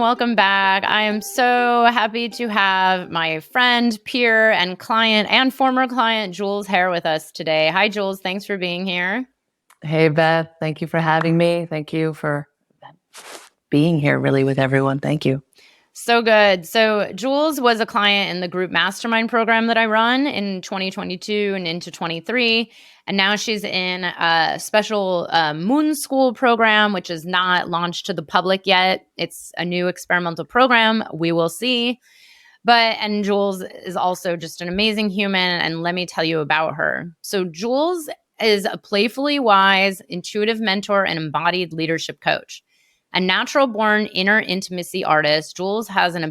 welcome back. I am so happy to have my friend, peer, and client and former client, Jules Hare, with us today. Hi, Jules. Thanks for being here. Hey, Beth. Thank you for having me. Thank you for being here really with everyone. Thank you. So good. So Jules was a client in the group mastermind program that I run in 2022 and into 23. And now she's in a special Moon School program, which is not launched to the public yet. It's a new experimental program. We will see. And Jules is also just an amazing human. And let me tell you about her. So Jules is a playfully wise, intuitive mentor and embodied leadership coach. A natural-born inner intimacy artist, Jules has an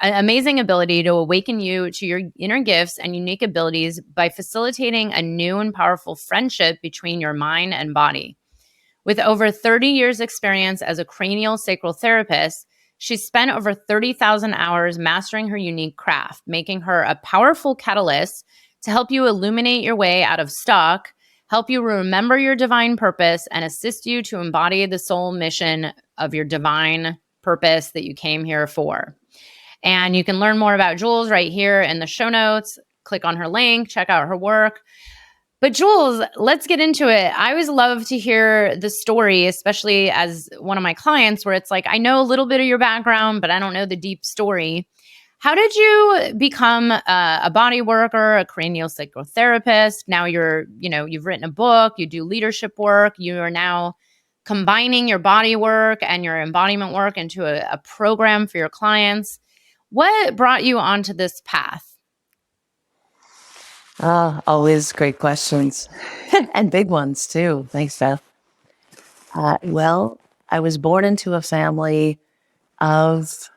amazing ability to awaken you to your inner gifts and unique abilities by facilitating a new and powerful friendship between your mind and body. With over 30 years experience as a cranial sacral therapist, she's spent over 30,000 hours mastering her unique craft, making her a powerful catalyst to help you illuminate your way out of stuck, help you remember your divine purpose, and assist you to embody the soul mission of your divine purpose that you came here for. And you can learn more about Jules right here in the show notes. Click on her link, check out her work. But Jules, let's get into it. I always love to hear the story, especially as one of my clients, where it's like, I know a little bit of your background, but I don't know the deep story. How did you become a body worker, a cranial sacral therapist? Now you've written a book, you do leadership work, you are now combining your body work and your embodiment work into a program for your clients. What brought you onto this path? Always great questions and big ones too. Thanks, Beth. Well, I was born into a family of,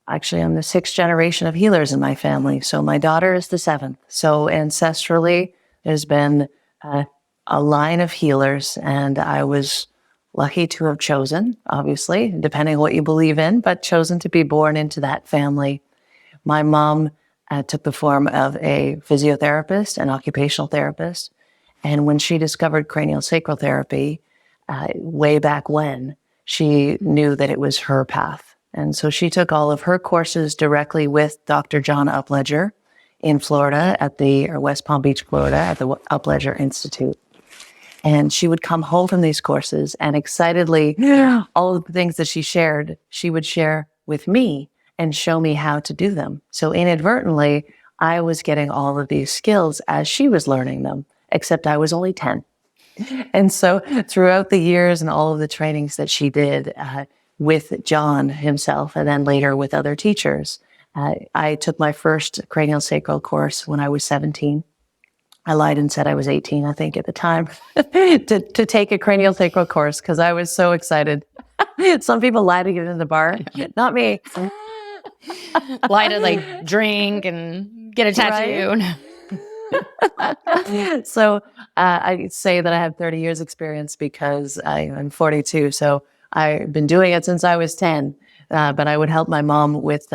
actually, I'm the sixth generation of healers in my family. So my daughter is the seventh. So ancestrally, there's been a line of healers, and I was lucky to have chosen, obviously, depending on what you believe in, but chosen to be born into that family. My mom took the form of a physiotherapist and occupational therapist. And when she discovered cranial sacral therapy, way back when, she knew that it was her path. And so she took all of her courses directly with Dr. John Upledger in Florida West Palm Beach, Florida, at the Upledger Institute. And she would come home from these courses and excitedly, all of the things that she shared, she would share with me and show me how to do them. So inadvertently, I was getting all of these skills as she was learning them, except I was only 10. And so throughout the years and all of the trainings that she did, with John himself, and then later with other teachers. I took my first cranial sacral course when I was 17. I lied and said I was 18, I think, at the time, to take a cranial sacral course because I was so excited. Some people lie to get in the bar, not me. Lie to drink and get a tattoo. Right? So I say that I have 30 years experience because I'm 42. So I've been doing it since I was 10, but I would help my mom with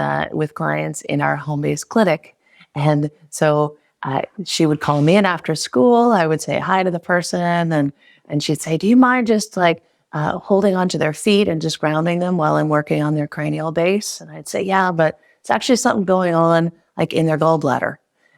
clients in our home-based clinic. And so she would call me in after school. I would say hi to the person, and she'd say, do you mind just holding onto their feet and just grounding them while I'm working on their cranial base? And I'd say, yeah, but it's actually something going on in their gallbladder.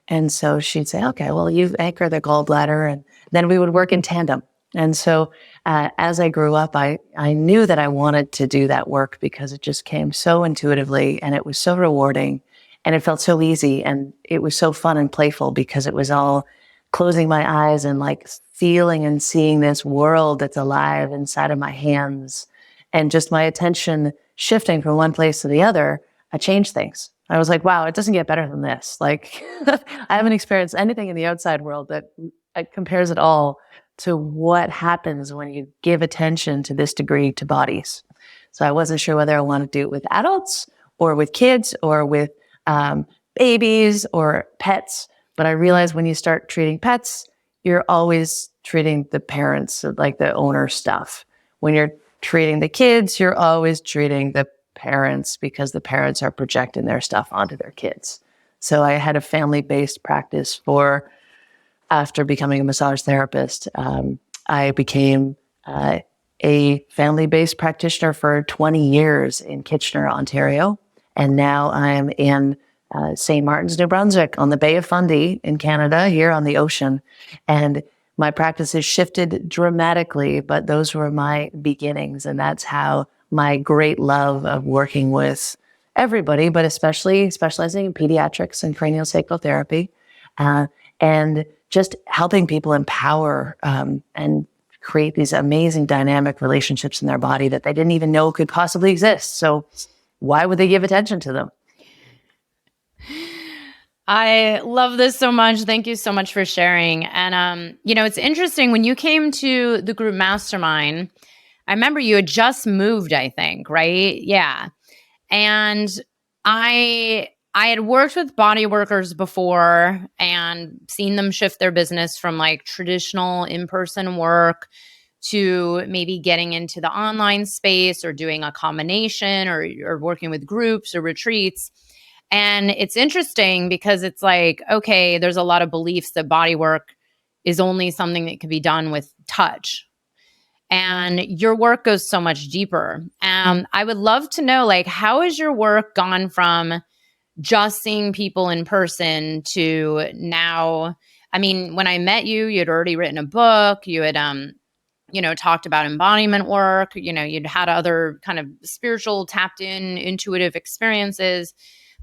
And so she'd say, okay, well, you anchor the gallbladder, and then we would work in tandem. And so as I grew up, I knew that I wanted to do that work because it just came so intuitively, and it was so rewarding, and it felt so easy, and it was so fun and playful because it was all closing my eyes and feeling and seeing this world that's alive inside of my hands, and just my attention shifting from one place to the other. I changed things. I was like, wow, it doesn't get better than this. I haven't experienced anything in the outside world that compares at all to what happens when you give attention to this degree to bodies. So I wasn't sure whether I wanted to do it with adults or with kids or with babies or pets. But I realized when you start treating pets, you're always treating the parents, the owner stuff. When you're treating the kids, you're always treating the parents because the parents are projecting their stuff onto their kids. So I had a family-based practice after becoming a massage therapist. I became a family-based practitioner for 20 years in Kitchener, Ontario. And now I'm in St. Martin's, New Brunswick, on the Bay of Fundy in Canada, here on the ocean. And my practice has shifted dramatically, but those were my beginnings. And that's how my great love of working with everybody, but especially specializing in pediatrics and cranial sacral therapy, and just helping people empower and create these amazing dynamic relationships in their body that they didn't even know could possibly exist. So why would they give attention to them? I love this so much. Thank you so much for sharing. And it's interesting when you came to the group mastermind, I remember you had just moved, I think, right? Yeah. And I had worked with body workers before and seen them shift their business from like traditional in-person work to maybe getting into the online space or doing a combination or working with groups or retreats. And it's interesting because it's like, okay, there's a lot of beliefs that body work is only something that can be done with touch. And your work goes so much deeper. I would love to know, like, how has your work gone from just seeing people in person to now? I mean, when I met you, you'd already written a book. You had, talked about embodiment work. You'd had other kind of spiritual, tapped in, intuitive experiences.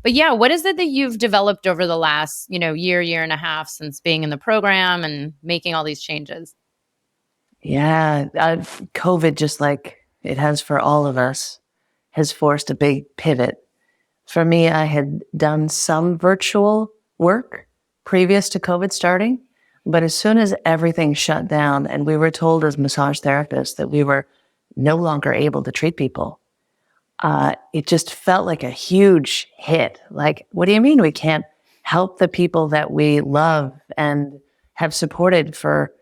But yeah, what is it that you've developed over the last, year and a half since being in the program and making all these changes? Yeah, COVID, just like it has for all of us, has forced a big pivot. For me, I had done some virtual work previous to COVID starting, but as soon as everything shut down and we were told as massage therapists that we were no longer able to treat people, it just felt like a huge hit. Like, what do you mean we can't help the people that we love and have supported for,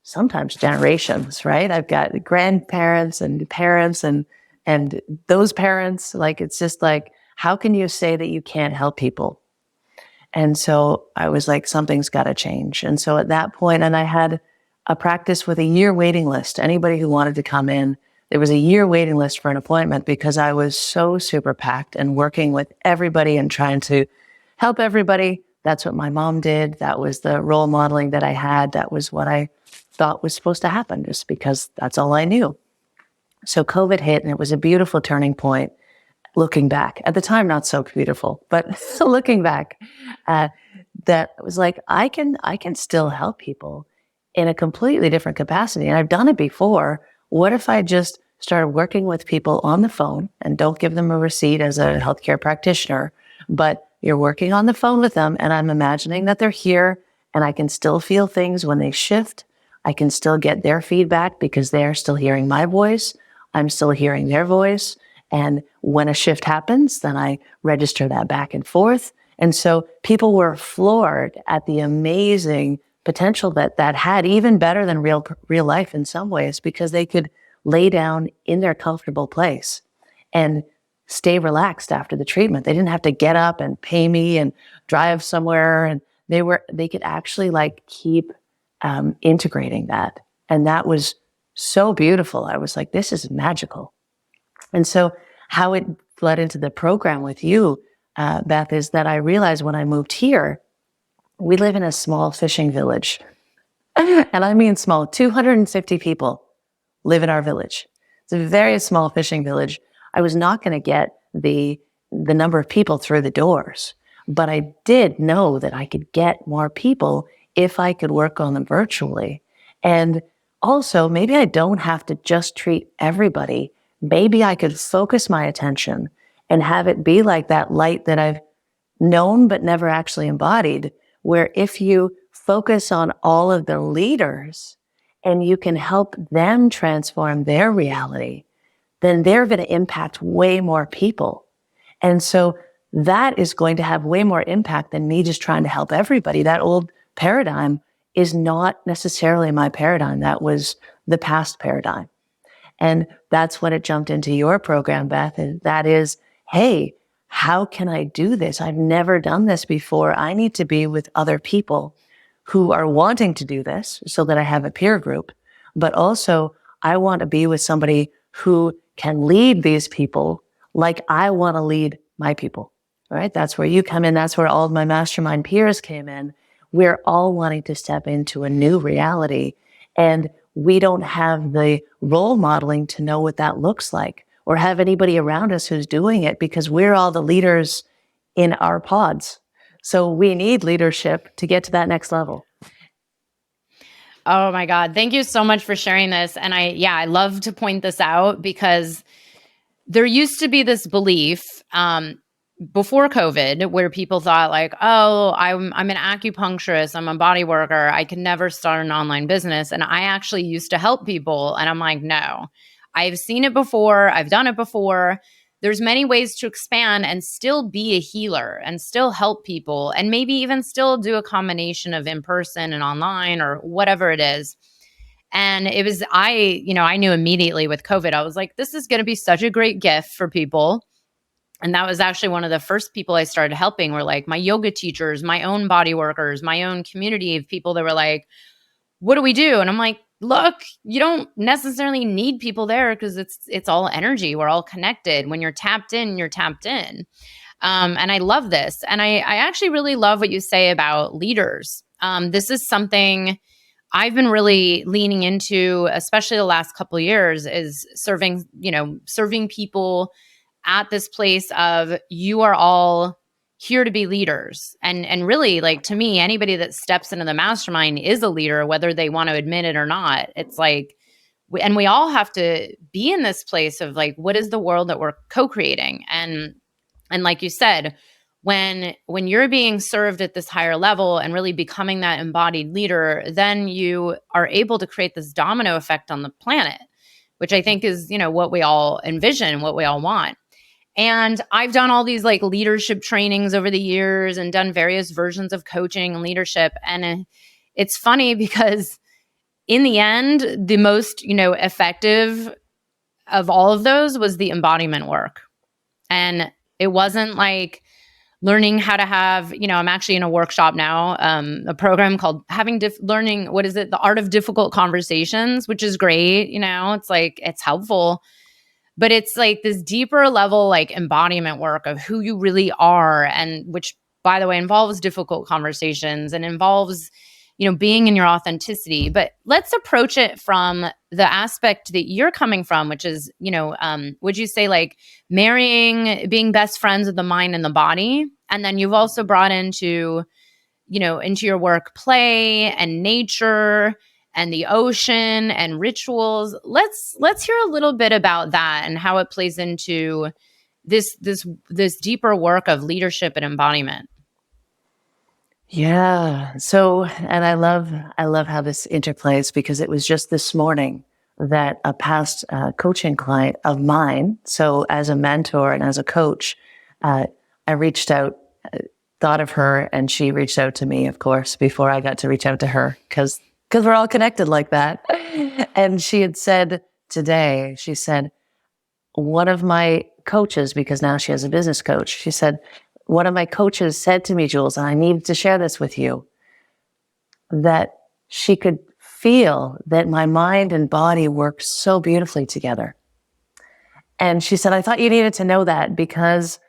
sometimes generations, right? I've got grandparents and parents and those parents. Like, it's just like, how can you say that you can't help people? And so I was like, something's got to change. And so at that point, and I had a practice with a year waiting list. Anybody who wanted to come in, there was a year waiting list for an appointment because I was so super packed and working with everybody and trying to help everybody. That's what my mom did. That was the role modeling that I had. That was what I thought was supposed to happen just because that's all I knew. So COVID hit and it was a beautiful turning point. Looking back at the time, not so beautiful, but looking back, that was like, I can still help people in a completely different capacity. And I've done it before. What if I just started working with people on the phone and don't give them a receipt as a healthcare practitioner, but you're working on the phone with them and I'm imagining that they're here and I can still feel things when they shift. I can still get their feedback because they're still hearing my voice. I'm still hearing their voice. And when a shift happens, then I register that back and forth. And so people were floored at the amazing potential that had, even better than real life in some ways, because they could lay down in their comfortable place and stay relaxed after the treatment. They didn't have to get up and pay me and drive somewhere. And they could actually like keep integrating that. And that was so beautiful. I was like, this is magical. And so how it led into the program with you, Beth, is that I realized when I moved here, we live in a small fishing village. And I mean small, 250 people live in our village. It's a very small fishing village. I was not going to get the number of people through the doors, but I did know that I could get more people if I could work on them virtually. And also, maybe I don't have to just treat everybody. Maybe I could focus my attention and have it be like that light that I've known but never actually embodied, where if you focus on all of the leaders and you can help them transform their reality, then they're going to impact way more people. And so that is going to have way more impact than me just trying to help everybody. That old paradigm is not necessarily my paradigm. That was the past paradigm. And that's when it jumped into your program, Beth. And that is, hey, how can I do this? I've never done this before. I need to be with other people who are wanting to do this so that I have a peer group. But also, I want to be with somebody who can lead these people like I want to lead my people, right? That's where you come in. That's where all of my mastermind peers came in. We're all wanting to step into a new reality, and we don't have the role modeling to know what that looks like or have anybody around us who's doing it, because we're all the leaders in our pods. So we need leadership to get to that next level. Oh my God. Thank you so much for sharing this. And I love to point this out because there used to be this belief before COVID where people thought like, oh, I'm an acupuncturist, I'm a body worker, I can never start an online business. And I actually used to help people. And I'm like, no, I've seen it before. I've done it before. There's many ways to expand and still be a healer and still help people and maybe even still do a combination of in person and online or whatever it is. And it was, I knew immediately with COVID, I was like, this is going to be such a great gift for people. And that was actually one of the first people I started helping were like my yoga teachers, my own body workers, my own community of people that were like, what do we do? And I'm like, look, you don't necessarily need people there because it's all energy. We're all connected. When you're tapped in, you're tapped in. And I love this. And I actually really love what you say about leaders. This is something I've been really leaning into, especially the last couple of years, is serving people at this place of you are all here to be leaders. And really, like, to me, anybody that steps into the mastermind is a leader, whether they want to admit it or not. It's like, and we all have to be in this place of like, what is the world that we're co-creating? And like you said, when you're being served at this higher level and really becoming that embodied leader, then you are able to create this domino effect on the planet, which I think is, what we all envision, what we all want. And I've done all these like leadership trainings over the years and done various versions of coaching and leadership. And it's funny because in the end, the most, effective of all of those was the embodiment work. And it wasn't like learning how to have, I'm actually in a workshop now, a program called learning, the art of difficult conversations, which is great. It's like, it's helpful, but it's like this deeper level, like embodiment work of who you really are. And which, by the way, involves difficult conversations and involves, being in your authenticity. But let's approach it from the aspect that you're coming from, which is, would you say like being best friends with the mind and the body? And then you've also brought into your work, play and nature and the ocean and rituals. Let's hear a little bit about that and how it plays into this deeper work of leadership and embodiment. Yeah. So, and I love how this interplays, because it was just this morning that a past coaching client of mine, so as a mentor and as a coach, I reached out, thought of her, and she reached out to me, of course, before I got to reach out to her, because we're all connected like that. And she had said today, she said, one of my coaches, because now she has a business coach, she said, one of my coaches said to me, Jules, and I need to share this with you, that she could feel that my mind and body work so beautifully together. And she said, I thought you needed to know that, because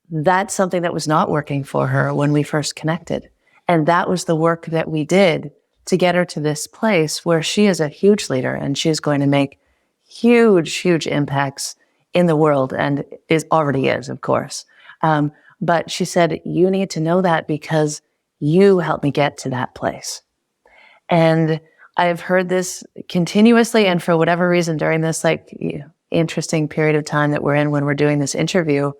that's something that was not working for her when we first connected. And that was the work that we did to get her to this place where she is a huge leader and she's going to make huge, huge impacts in the world, and already is, of course. But she said, you need to know that because you helped me get to that place. And I've heard this continuously. And for whatever reason, during this interesting period of time that we're in when we're doing this interview,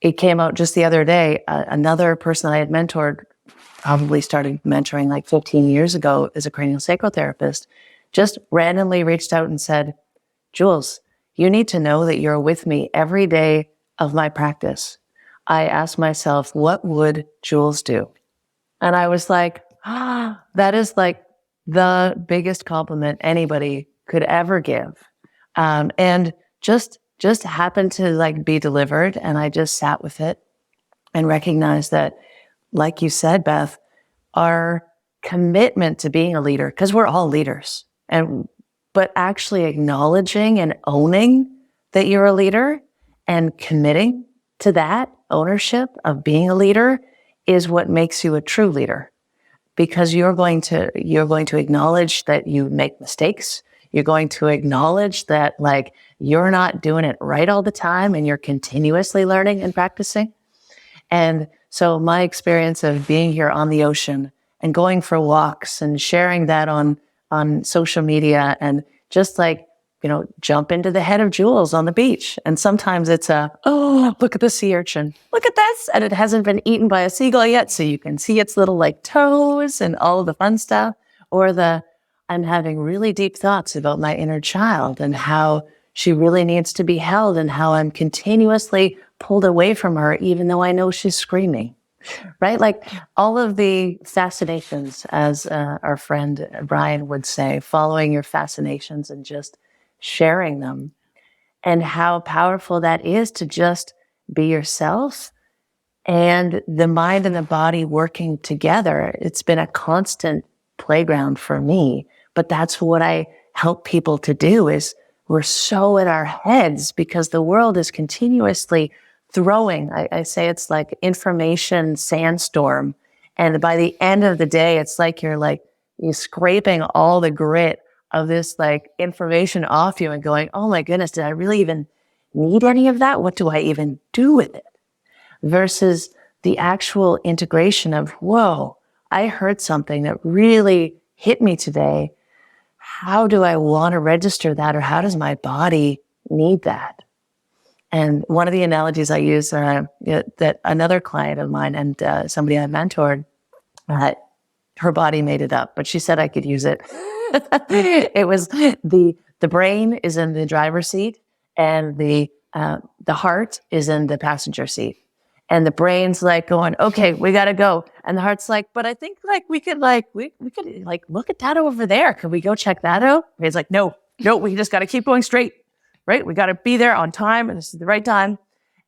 it came out just the other day. Another person that I had mentored, probably started mentoring like 15 years ago, as a cranial sacral therapist, just randomly reached out and said, Jules, you need to know that you're with me every day of my practice. I asked myself, what would Jules do? And I was like, that is like the biggest compliment anybody could ever give. And just happened to like be delivered. And I just sat with it and recognized that, like you said, Beth, our commitment to being a leader, because we're all leaders, and but actually acknowledging and owning that you're a leader and committing to that ownership of being a leader is what makes you a true leader, because you're going to acknowledge that you make mistakes. You're going to acknowledge that like you're not doing it right all the time and you're continuously learning and practicing. And so my experience of being here on the ocean and going for walks and sharing that on social media and just like, jump into the head of Jules on the beach. And sometimes it's oh, look at the sea urchin. Look at this. And it hasn't been eaten by a seagull yet. So you can see its little like toes and all of the fun stuff. Or I'm having really deep thoughts about my inner child and how she really needs to be held and how I'm continuously pulled away from her, even though I know she's screaming. Right? Like all of the fascinations, as our friend Brian would say, following your fascinations and just sharing them, and how powerful that is to just be yourself and the mind and the body working together. It's been a constant playground for me, but that's what I help people to do. Is we're so in our heads because the world is continuously throwing. I say it's like information sandstorm. And by the end of the day, it's like you're scraping all the grit of this like information off you and going, oh my goodness, did I really even need any of that? What do I even do with it? Versus the actual integration of, whoa, I heard something that really hit me today. How do I want to register that? Or how does my body need that? And one of the analogies I use that another client of mine and somebody I mentored, her body made it up, but she said I could use it. It was the brain is in the driver's seat and the heart is in the passenger seat. And the brain's like going, okay, we got to go. And the heart's like, but I think like we could look at that over there. Could we go check that out? And he's like, no, we just got to keep going straight. Right? We got to be there on time, and this is the right time.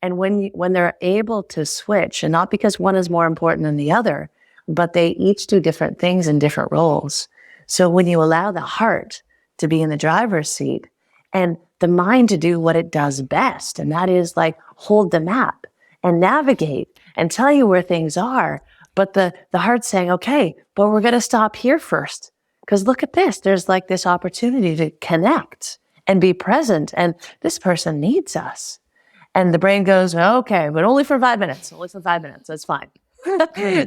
And when they're able to switch, and not because one is more important than the other, but they each do different things in different roles. So when you allow the heart to be in the driver's seat and the mind to do what it does best, and that is like hold the map and navigate and tell you where things are, but the heart's saying, okay, but we're going to stop here first because look at this. There's like this opportunity to connect and be present. And this person needs us. And the brain goes, okay, but only for 5 minutes. Only for 5 minutes. That's fine.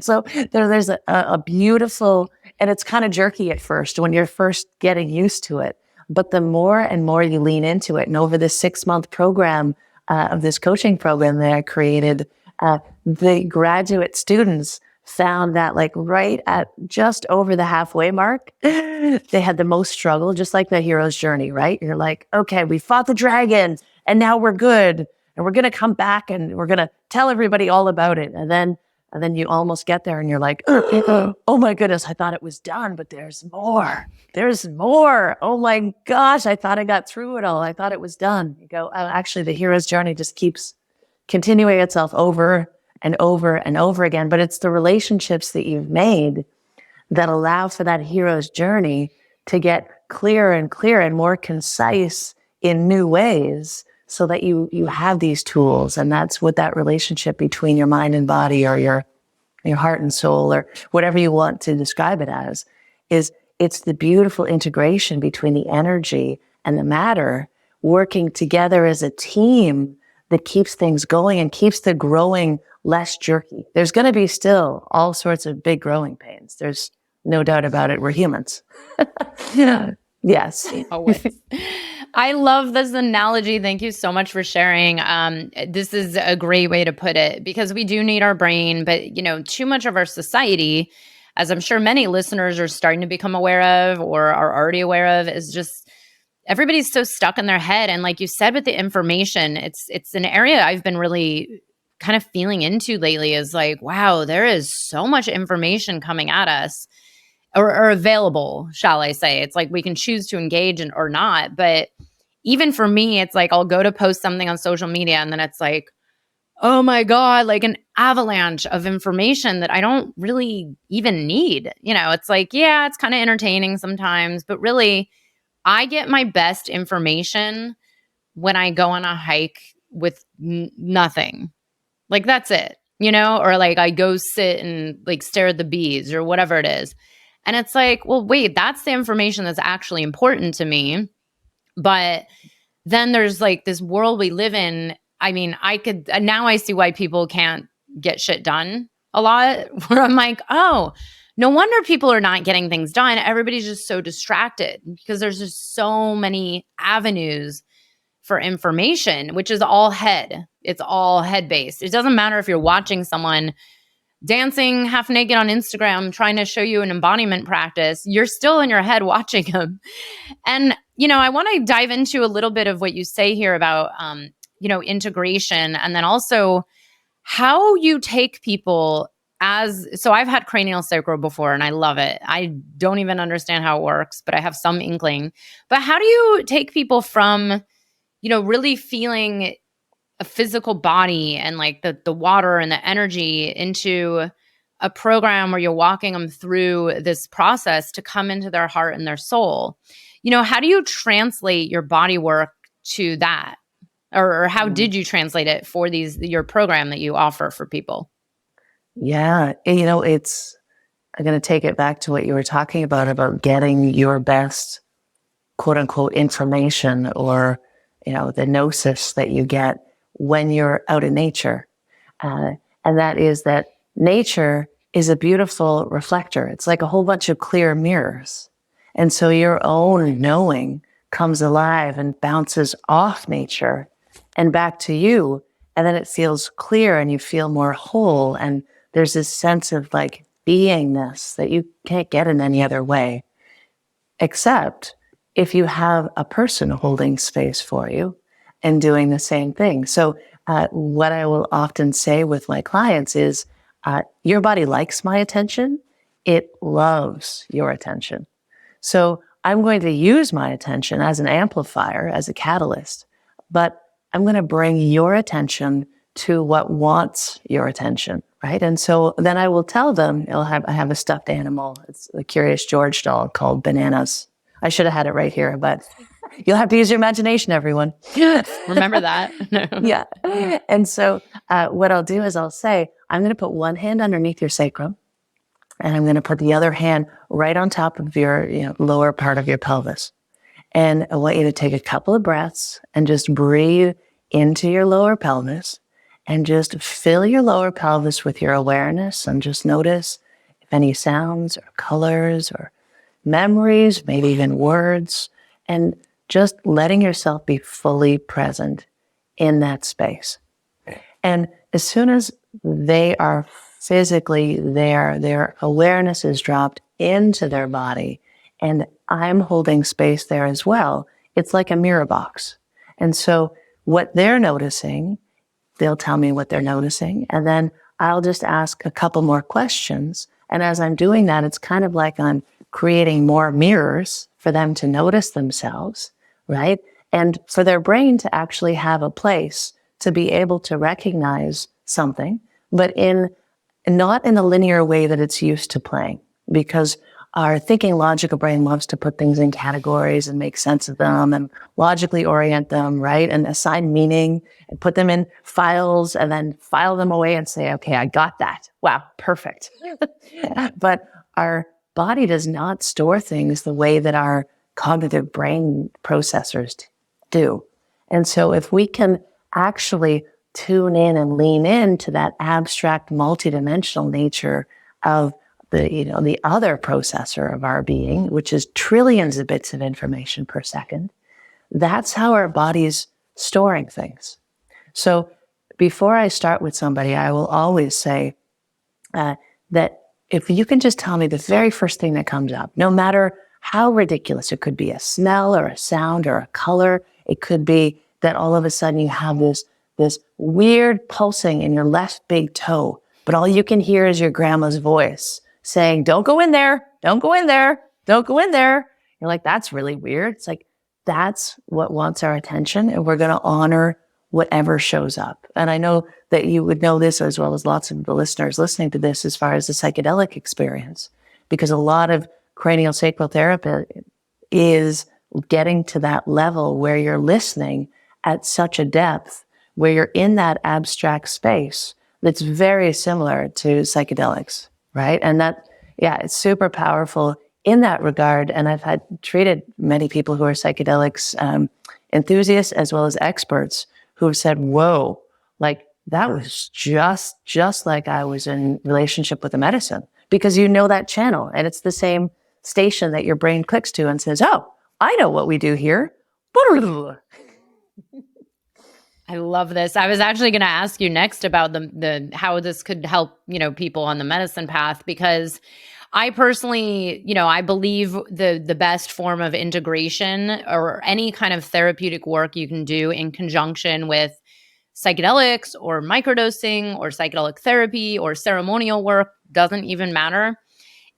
So there's a beautiful, and it's kind of jerky at first when you're first getting used to it. But the more and more you lean into it, and over this 6-month program of this coaching program that I created, the graduate students found that like right at just over the halfway mark, they had the most struggle, just like the hero's journey, right? You're like, okay, we fought the dragon and now we're good. And we're going to come back and we're going to tell everybody all about it. And then you almost get there and you're like, oh my goodness, I thought it was done, but there's more. There's more. Oh my gosh, I thought I got through it all. I thought it was done. You go, oh, actually the hero's journey just keeps continuing itself over and over and over again. But it's the relationships that you've made that allow for that hero's journey to get clearer and clearer and more concise in new ways so that you have these tools. And that's what that relationship between your mind and body or your heart and soul or whatever you want to describe it as is it's the beautiful integration between the energy and the matter working together as a team that keeps things going and keeps the growing less jerky. There's going to be still all sorts of big growing pains. There's no doubt about it. We're humans. Yeah. Yes. Always. I love this analogy. Thank you so much for sharing. This is a great way to put it because we do need our brain, but too much of our society, as I'm sure many listeners are starting to become aware of or are already aware of, is just everybody's so stuck in their head. And like you said, with the information, it's an area I've been really kind of feeling into lately is like, wow, there is so much information coming at us or available, shall I say. It's like we can choose to engage or not. But even for me, it's like I'll go to post something on social media and then it's like, oh my God, like an avalanche of information that I don't really even need. It's like, yeah, it's kind of entertaining sometimes, but really I get my best information when I go on a hike with nothing. Like that's it, or like I go sit and like stare at the bees or whatever it is. And it's like, well, wait, that's the information that's actually important to me. But then there's like this world we live in. I mean, now I see why people can't get shit done a lot, where I'm like, oh, no wonder people are not getting things done. Everybody's just so distracted because there's just so many avenues for information, which is all head. It's all head based. It doesn't matter if you're watching someone dancing half naked on Instagram trying to show you an embodiment practice, you're still in your head watching them. And, I want to dive into a little bit of what you say here about, integration, and then also how you take people so I've had cranial sacral before and I love it. I don't even understand how it works, but I have some inkling. But how do you take people from, really feeling a physical body and like the water and the energy into a program where you're walking them through this process to come into their heart and their soul? How do you translate your body work to that? Or how did you translate it for your program that you offer for people? Yeah. I'm going to take it back to what you were talking about getting your best quote unquote information, or, the gnosis that you get when you're out in nature. And that is that nature is a beautiful reflector. It's like a whole bunch of clear mirrors. And so your own knowing comes alive and bounces off nature and back to you. And then it feels clear and you feel more whole. And there's this sense of like beingness that you can't get in any other way, except if you have a person holding space for you and doing the same thing. So what I will often say with my clients is, your body likes my attention. It loves your attention. So I'm going to use my attention as an amplifier, as a catalyst, but I'm going to bring your attention to what wants your attention, right? And so then I will tell them, I have a stuffed animal. It's a Curious George doll called Bananas. I should have had it right here, but you'll have to use your imagination, everyone. Remember that? Yeah. And so what I'll do is I'll say, I'm going to put one hand underneath your sacrum, and I'm going to put the other hand right on top of your lower part of your pelvis. And I want you to take a couple of breaths and just breathe into your lower pelvis and just fill your lower pelvis with your awareness, and just notice if any sounds or colors or memories, maybe even words, and just letting yourself be fully present in that space. And as soon as they are physically there, their awareness is dropped into their body, and I'm holding space there as well. It's like a mirror box. And so what they're noticing, they'll tell me what they're noticing, and then I'll just ask a couple more questions. And as I'm doing that, it's kind of like I'm creating more mirrors for them to notice themselves, right? And for their brain to actually have a place to be able to recognize something, but not in a linear way that it's used to playing, because our thinking logical brain loves to put things in categories and make sense of them and logically orient them, right? And assign meaning and put them in files and then file them away and say, okay, I got that. Wow, perfect. But our body does not store things the way that our cognitive brain processors do. And so if we can actually tune in and lean into that abstract, multidimensional nature of the other processor of our being, which is trillions of bits of information per second, that's how our body's storing things. So before I start with somebody, I will always say that if you can just tell me the very first thing that comes up, no matter how ridiculous, it could be a smell or a sound or a color, it could be that all of a sudden you have this weird pulsing in your left big toe, but all you can hear is your grandma's voice saying, don't go in there, don't go in there, don't go in there. You're like, that's really weird. It's like, that's what wants our attention, and we're going to honor whatever shows up. And I know that you would know this as well as lots of the listeners listening to this as far as the psychedelic experience, because a lot of cranial sacral therapy is getting to that level where you're listening at such a depth, where you're in that abstract space that's very similar to psychedelics, right? And that, yeah, it's super powerful in that regard. And I've had treated many people who are psychedelics enthusiasts as well as experts who have said, whoa, like that was just like I was in relationship with a medicine, because you know that channel and it's the same station that your brain clicks to and says, oh, I know what we do here. I love this. I was actually going to ask you next about the how this could help, people on the medicine path, because I personally, I believe the best form of integration or any kind of therapeutic work you can do in conjunction with psychedelics or microdosing or psychedelic therapy or ceremonial work, doesn't even matter,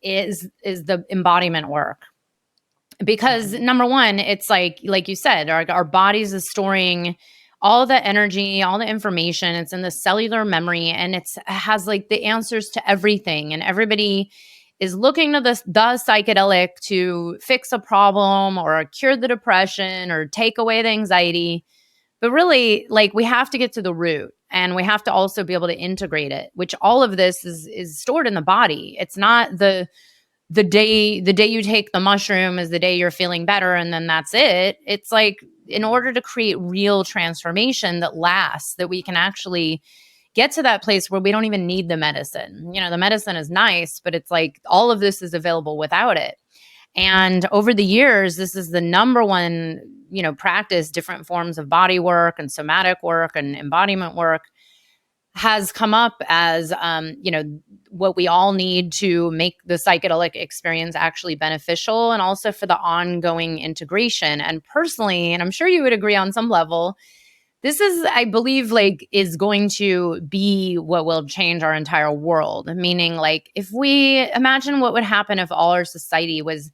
is the embodiment work. Because number one, it's like you said, our bodies is storing all the energy, all the information. It's in the cellular memory, and it has like the answers to everything. And everybody is looking to the psychedelic to fix a problem or cure the depression or take away the anxiety. But really, like, we have to get to the root, and we have to also be able to integrate it, which all of this is stored in the body. It's not the day you take the mushroom is the day you're feeling better, and then that's it. It's like, in order to create real transformation that lasts, that we can actually get to that place where we don't even need the medicine. The medicine is nice, but it's like all of this is available without it. And over the years, this is the number one, practice. Different forms of body work and somatic work and embodiment work has come up as, what we all need to make the psychedelic experience actually beneficial, and also for the ongoing integration. And personally, and I'm sure you would agree on some level, this is, I believe, like, is going to be what will change our entire world. Meaning, like, if we imagine what would happen if all our society was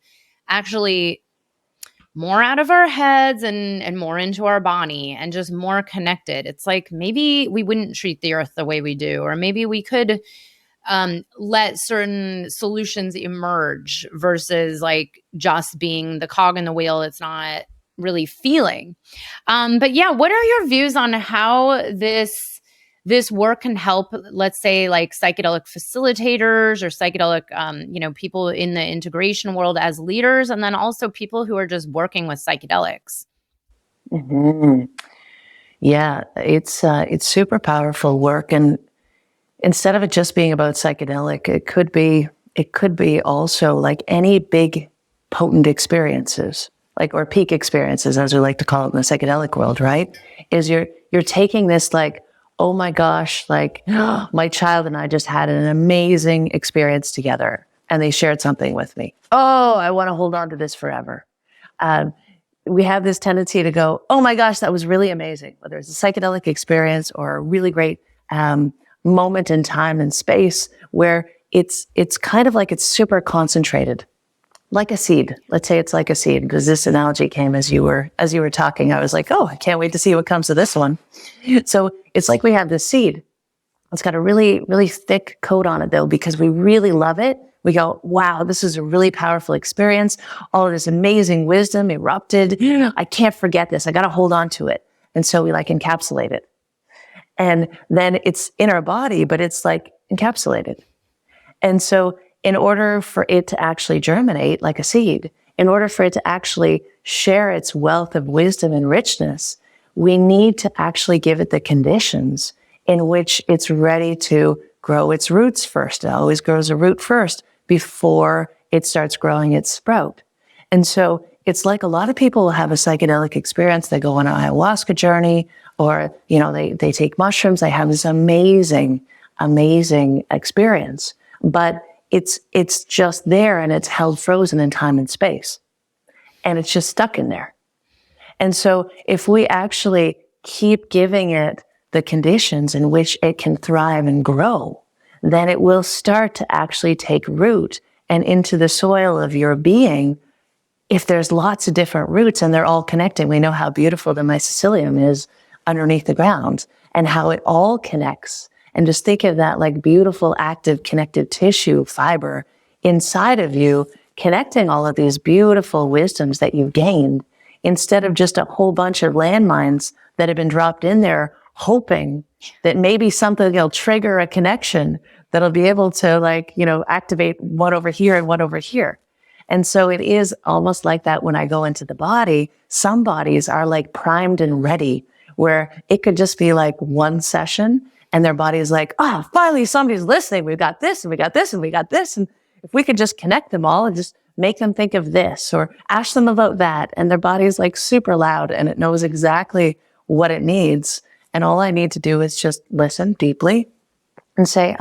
actually more out of our heads and more into our body and just more connected. It's like, maybe we wouldn't treat the earth the way we do, or maybe we could let certain solutions emerge versus like just being the cog in the wheel. It's not really feeling. But yeah, what are your views on how this work can help, let's say, like psychedelic facilitators or psychedelic, people in the integration world as leaders, and then also people who are just working with psychedelics? Mm-hmm. Yeah, it's super powerful work, and instead of it just being about psychedelic, it could be also like any big potent experiences, like, or peak experiences, as we like to call it in the psychedelic world, right? Is you're taking this like, oh my gosh, like my child and I just had an amazing experience together and they shared something with me. Oh, I want to hold on to this forever. We have this tendency to go, oh my gosh, that was really amazing. Whether it's a psychedelic experience or a really great moment in time and space where it's kind of like it's super concentrated, like a seed. Let's say it's like a seed, because this analogy came as you were talking. I was like, oh, I can't wait to see what comes to this one. So it's like we have this seed. It's got a really, really thick coat on it, though, because we really love it. We go, wow, this is a really powerful experience. All of this amazing wisdom erupted. I can't forget this. I got to hold on to it. And so we like encapsulate it. And then it's in our body, but it's like encapsulated. And so in order for it to actually germinate like a seed, in order for it to actually share its wealth of wisdom and richness, we need to actually give it the conditions in which it's ready to grow its roots first. It always grows a root first before it starts growing its sprout. And so it's like a lot of people will have a psychedelic experience. They go on an ayahuasca journey, or, they take mushrooms. They have this amazing, amazing experience, but it's just there and it's held frozen in time and space, and it's just stuck in there. And so if we actually keep giving it the conditions in which it can thrive and grow, then it will start to actually take root and into the soil of your being. If there's lots of different roots and they're all connecting, we know how beautiful the mycelium is underneath the ground and how it all connects. And just think of that like beautiful, active, connective tissue fiber inside of you, connecting all of these beautiful wisdoms that you've gained instead of just a whole bunch of landmines that have been dropped in there, hoping that maybe something will trigger a connection that'll be able to activate one over here and one over here. And so it is almost like that when I go into the body. Some bodies are like primed and ready, where it could just be like one session and their body is like, finally somebody's listening. We've got this and we got this and we got this. And if we could just connect them all and just make them think of this or ask them about that. And their body is like super loud and it knows exactly what it needs. And all I need to do is just listen deeply and say,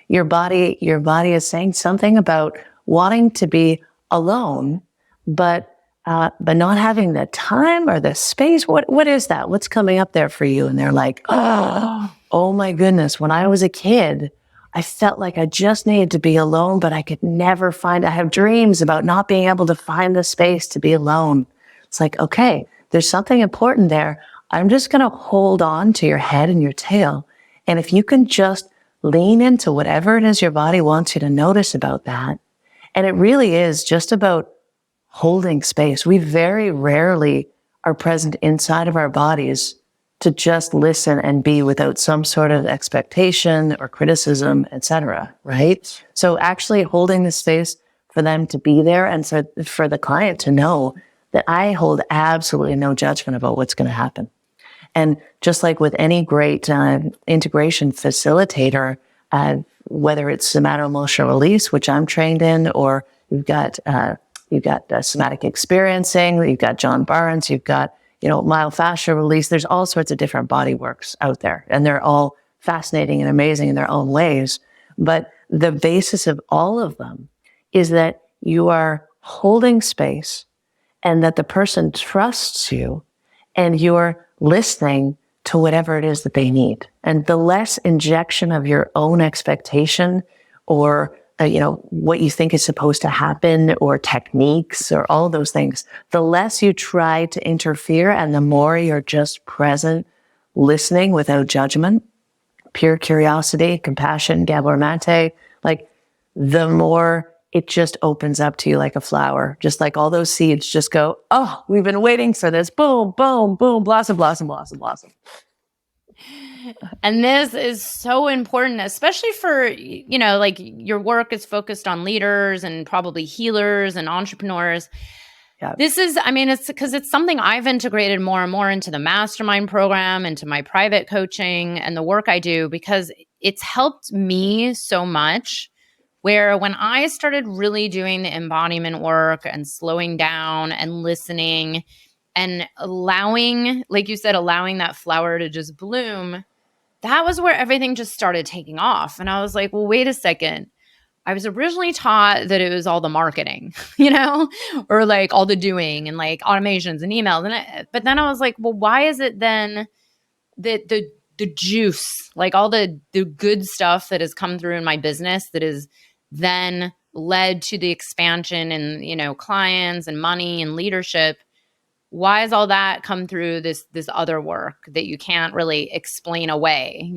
your body is saying something about wanting to be alone, but not having the time or the space. What is that? What's coming up there for you? And they're like, oh my goodness. When I was a kid, I felt like I just needed to be alone, but I could never I have dreams about not being able to find the space to be alone. It's like, okay, there's something important there. I'm just going to hold on to your head and your tail. And if you can just lean into whatever it is your body wants you to notice about that. And it really is just about holding space. We very rarely are present inside of our bodies to just listen and be without some sort of expectation or criticism, etc. Right? So actually holding the space for them to be there and for the client to know that I hold absolutely no judgment about what's going to happen. And just like with any great integration facilitator, whether it's somato-emotional release, which I'm trained in, or you've got somatic experiencing, you've got John Barnes, you've got myofascial release. There's all sorts of different body works out there, and they're all fascinating and amazing in their own ways. But the basis of all of them is that you are holding space and that the person trusts you and you're listening to whatever it is that they need. And the less injection of your own expectation or what you think is supposed to happen or techniques or all those things, the less you try to interfere and the more you're just present, listening without judgment, pure curiosity, compassion, gabor mate, the more it just opens up to you like a flower. Just like all those seeds just go, we've been waiting for this. Boom, boom, boom, blossom, blossom, blossom, blossom. And this is so important, especially for, your work is focused on leaders and probably healers and entrepreneurs. Yeah. This is, it's because it's something I've integrated more and more into the mastermind program, into my private coaching and the work I do, because it's helped me so much. Where when I started really doing the embodiment work and slowing down and listening and allowing, like you said, allowing that flower to just bloom, that was where everything just started taking off. And I was like, well, wait a second. I was originally taught that it was all the marketing, or like all the doing and like automations and emails. But then I was like, well, why is it then that the juice, like all the good stuff that has come through in my business that is then led to the expansion and, clients and money and leadership, why has all that come through this other work that you can't really explain away,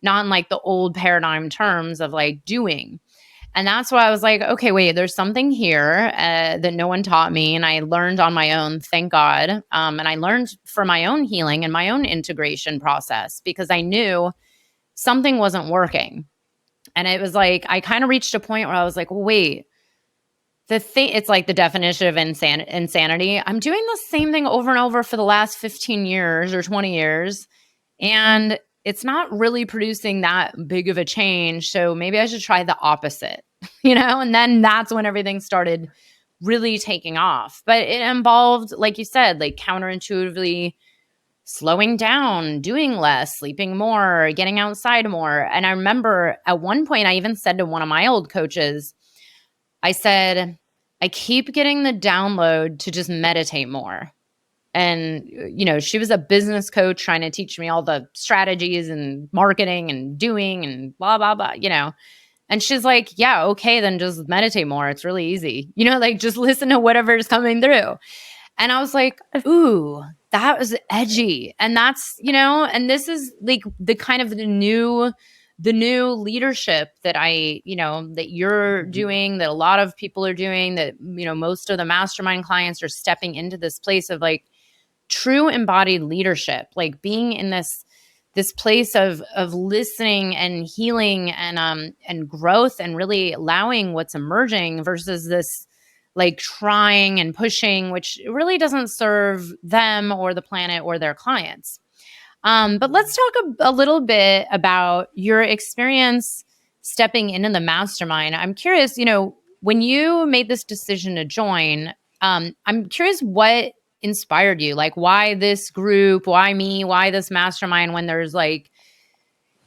not in like the old paradigm terms of like doing. And that's why I was like, okay, wait, there's something here that no one taught me. And I learned on my own, thank God. And I learned for my own healing and my own integration process because I knew something wasn't working. And it was like, I kind of reached a point where I was like, well, wait, it's like the definition of insanity. I'm doing the same thing over and over for the last 15 years or 20 years. And it's not really producing that big of a change. So maybe I should try the opposite, and then that's when everything started really taking off. But it involved, like you said, like counterintuitively slowing down, doing less, sleeping more, getting outside more. And I remember at one point, I even said to one of my old coaches, I said, I keep getting the download to just meditate more. And, she was a business coach trying to teach me all the strategies and marketing and doing and blah, blah, blah, And she's like, yeah, okay, then just meditate more. It's really easy. Just listen to whatever's coming through. And I was like, ooh, that was edgy. And that's, and this is like the kind of the new the new leadership that that you're doing, that a lot of people are doing, that, most of the mastermind clients are stepping into this place of like true embodied leadership, like being in this place of listening and healing and growth, and really allowing what's emerging versus this like trying and pushing, which really doesn't serve them or the planet or their clients. But let's talk a little bit about your experience stepping into the mastermind. I'm curious, when you made this decision to join, I'm curious what inspired you. Like, why this group? Why me? Why this mastermind when there's like,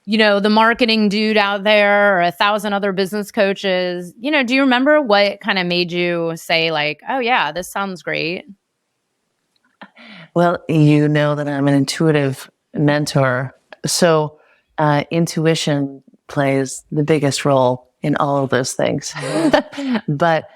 the marketing dude out there or 1,000 other business coaches? Do you remember what kind of made you say like, oh yeah, this sounds great? Well, you know that I'm an intuitive mentor. So intuition plays the biggest role in all of those things. But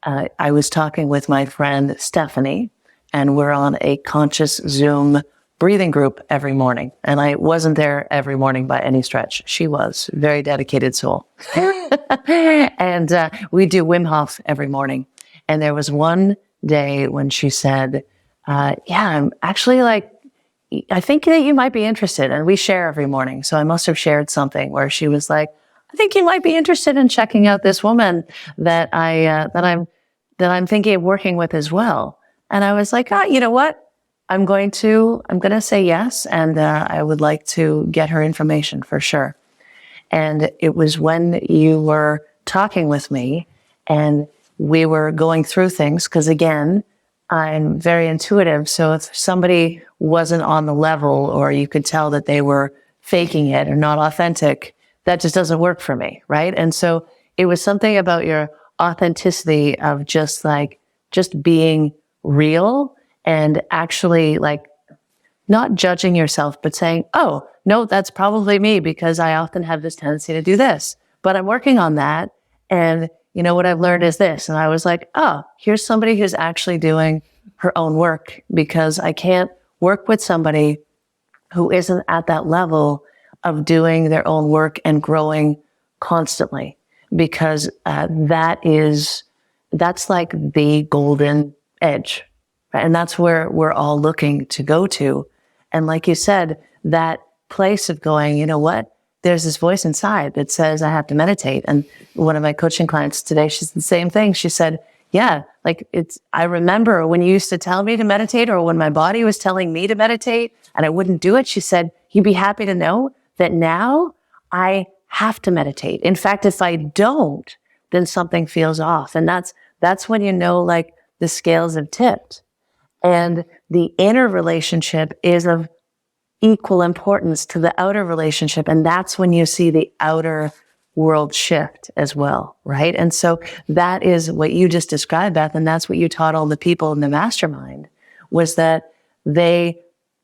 I was talking with my friend Stephanie, and we're on a conscious Zoom breathing group every morning. And I wasn't there every morning by any stretch. She was a very dedicated soul. And we do Wim Hof every morning. And there was one day when she said, I'm actually like, I think that you might be interested. And we share every morning. So I must have shared something where she was like, I think you might be interested in checking out this woman that I'm thinking of working with as well. And I was like, you know what? I'm going to say yes. And I would like to get her information for sure. And it was when you were talking with me and we were going through things, because again, I'm very intuitive. So if somebody wasn't on the level, or you could tell that they were faking it or not authentic, that just doesn't work for me. Right. And so it was something about your authenticity of just being real and actually like not judging yourself, but saying, oh, no, that's probably me because I often have this tendency to do this, but I'm working on that. And what I've learned is this. And I was like, oh, here's somebody who's actually doing her own work, because I can't work with somebody who isn't at that level of doing their own work and growing constantly, because that's like the golden edge. Right? And that's where we're all looking to go to. And like you said, that place of going, you know what? There's this voice inside that says I have to meditate. And one of my coaching clients today, she's the same thing. She said, yeah, like I remember when you used to tell me to meditate, or when my body was telling me to meditate and I wouldn't do it. She said, you'd be happy to know that now I have to meditate. In fact, if I don't, then something feels off. And that's when like the scales have tipped. And the inner relationship is of equal importance to the outer relationship. And that's when you see the outer world shift as well, right? And so that is what you just described, Beth, and that's what you taught all the people in the mastermind, was that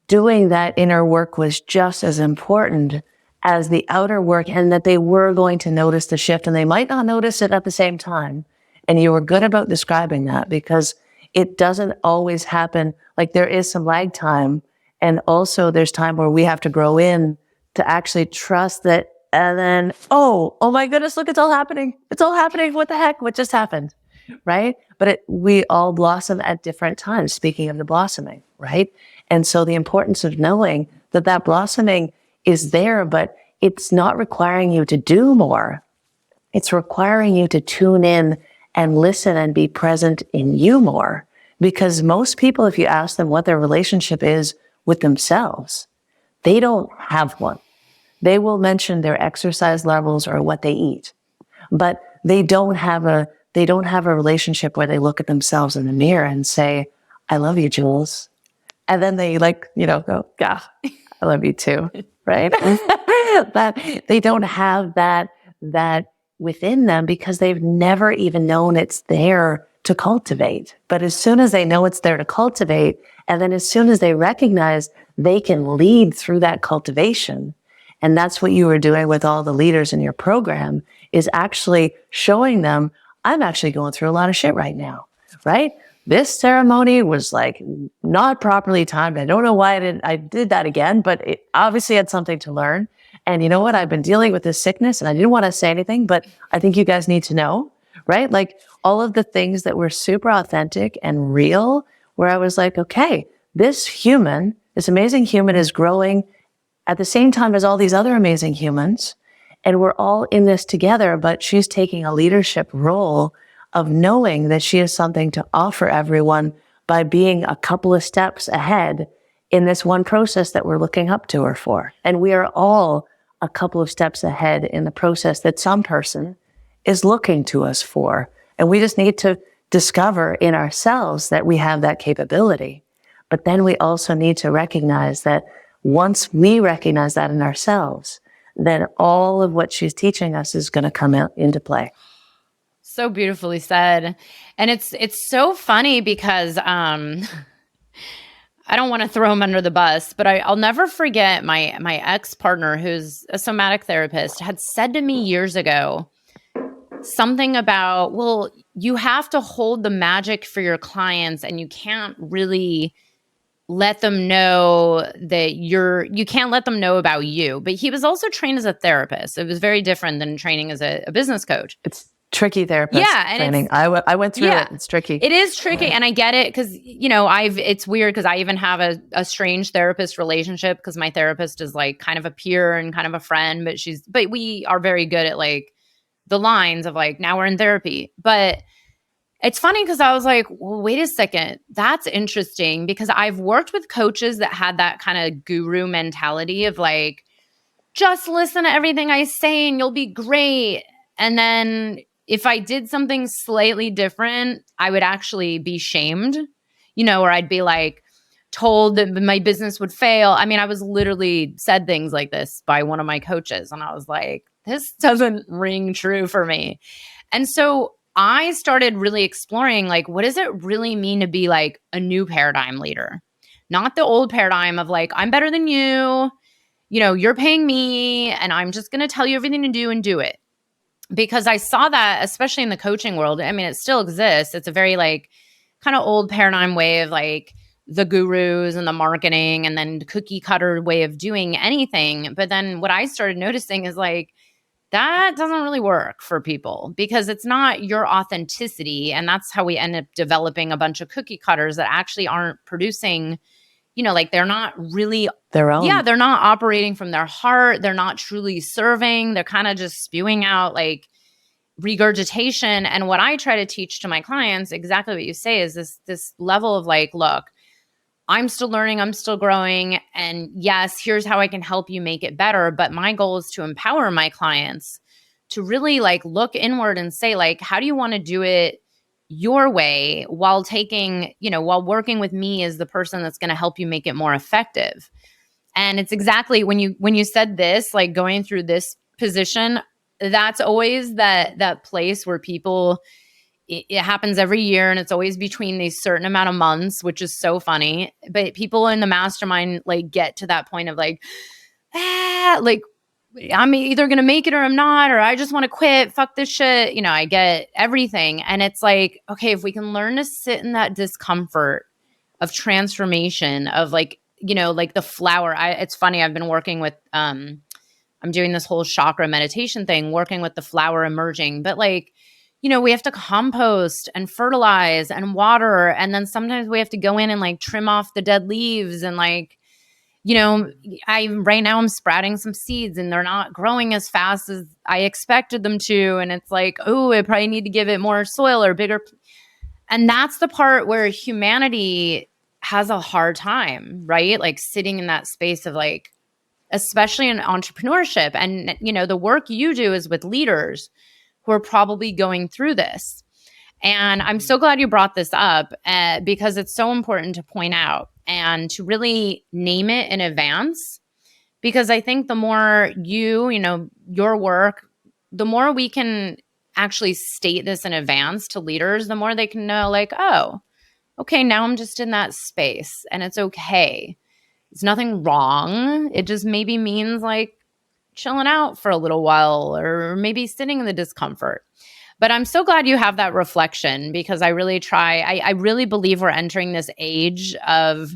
doing that inner work was just as important as the outer work, and that they were going to notice the shift, and they might not notice it at the same time. And you were good about describing that, because it doesn't always happen. Like, there is some lag time. And also there's time where we have to grow in to actually trust that. And then, oh my goodness, look, it's all happening. It's all happening. What the heck? What just happened? Right? But we all blossom at different times, speaking of the blossoming, right? And so the importance of knowing that blossoming is there, but it's not requiring you to do more. It's requiring you to tune in and listen and be present in you more. Because most people, if you ask them what their relationship is with themselves, they don't have one. They will mention their exercise levels or what they eat, but they don't have a relationship where they look at themselves in the mirror and say, I love you, Jules. And then they go, yeah, I love you too. Right? But they don't have that within them, because they've never even known it's there to cultivate. But as soon as they know it's there to cultivate, and then as soon as they recognize they can lead through that cultivation, and that's what you were doing with all the leaders in your program, is actually showing them, I'm actually going through a lot of shit right now, right? This ceremony was like not properly timed. I don't know why I did that again, but it obviously had something to learn. And you know what? I've been dealing with this sickness and I didn't want to say anything, but I think you guys need to know, right? Like all of the things that were super authentic and real, where I was like, okay, this human, this amazing human is growing at the same time as all these other amazing humans. And we're all in this together, but she's taking a leadership role of knowing that she has something to offer everyone by being a couple of steps ahead in this one process that we're looking up to her for. And we are all a couple of steps ahead in the process that some person is looking to us for. And we just need to discover in ourselves that we have that capability. But then we also need to recognize that once we recognize that in ourselves, then all of what she's teaching us is going to come out into play. So beautifully said. And it's so funny because I don't want to throw him under the bus, but I'll never forget my ex-partner, who's a somatic therapist, had said to me years ago something about, well, you have to hold the magic for your clients and you can't really let them know that you can't let them know about you. But he was also trained as a therapist. It was very different than training as a business coach. It's tricky therapist training. I went through it. It's tricky. It is tricky. And I get it because, it's weird because I even have a strange therapist relationship because my therapist is like kind of a peer and kind of a friend, but we are very good at like the lines of like, now we're in therapy. But it's funny because I was like, well, wait a second. That's interesting because I've worked with coaches that had that kind of guru mentality of like, just listen to everything I say and you'll be great. And then if I did something slightly different, I would actually be shamed, or I'd be like told that my business would fail. I mean, I was literally said things like this by one of my coaches. And I was like, this doesn't ring true for me. And so I started really exploring, like, what does it really mean to be like a new paradigm leader? Not the old paradigm of like, I'm better than you, you're paying me and I'm just going to tell you everything to do and do it. Because I saw that, especially in the coaching world. I mean, it still exists. It's a very like kind of old paradigm way of like the gurus and the marketing and then the cookie cutter way of doing anything. But then what I started noticing is like, that doesn't really work for people because it's not your authenticity. And that's how we end up developing a bunch of cookie cutters that actually aren't producing, like they're not really their own. Yeah, they're not operating from their heart. They're not truly serving. They're kind of just spewing out like regurgitation. And what I try to teach to my clients, exactly what you say, is this level of like, look, I'm still learning, I'm still growing. And yes, here's how I can help you make it better. But my goal is to empower my clients to really like look inward and say like, how do you want to do it your way while while working with me as the person that's going to help you make it more effective. And it's exactly when you said this, like going through this position, that's always that place where people, it happens every year and it's always between these certain amount of months, which is so funny. But people in the mastermind like get to that point of like, like I'm either going to make it or I'm not, or I just want to quit. Fuck this shit. I get everything. And it's like, okay, if we can learn to sit in that discomfort of transformation of like, like the flower. It's funny. I've been working with, I'm doing this whole chakra meditation thing, working with the flower emerging, but like, we have to compost and fertilize and water. And then sometimes we have to go in and like trim off the dead leaves and like, right now I'm sprouting some seeds and they're not growing as fast as I expected them to. And it's like, oh, I probably need to give it more soil or bigger. And that's the part where humanity has a hard time, right? Like sitting in that space of like, especially in entrepreneurship. And, the work you do is with leaders who are probably going through this. And I'm so glad you brought this up because it's so important to point out and to really name it in advance. Because I think the more your work, the more we can actually state this in advance to leaders, the more they can know like, oh, okay, now I'm just in that space and it's okay. It's nothing wrong. It just maybe means like chilling out for a little while or maybe sitting in the discomfort. But I'm so glad you have that reflection because I really I really believe we're entering this age of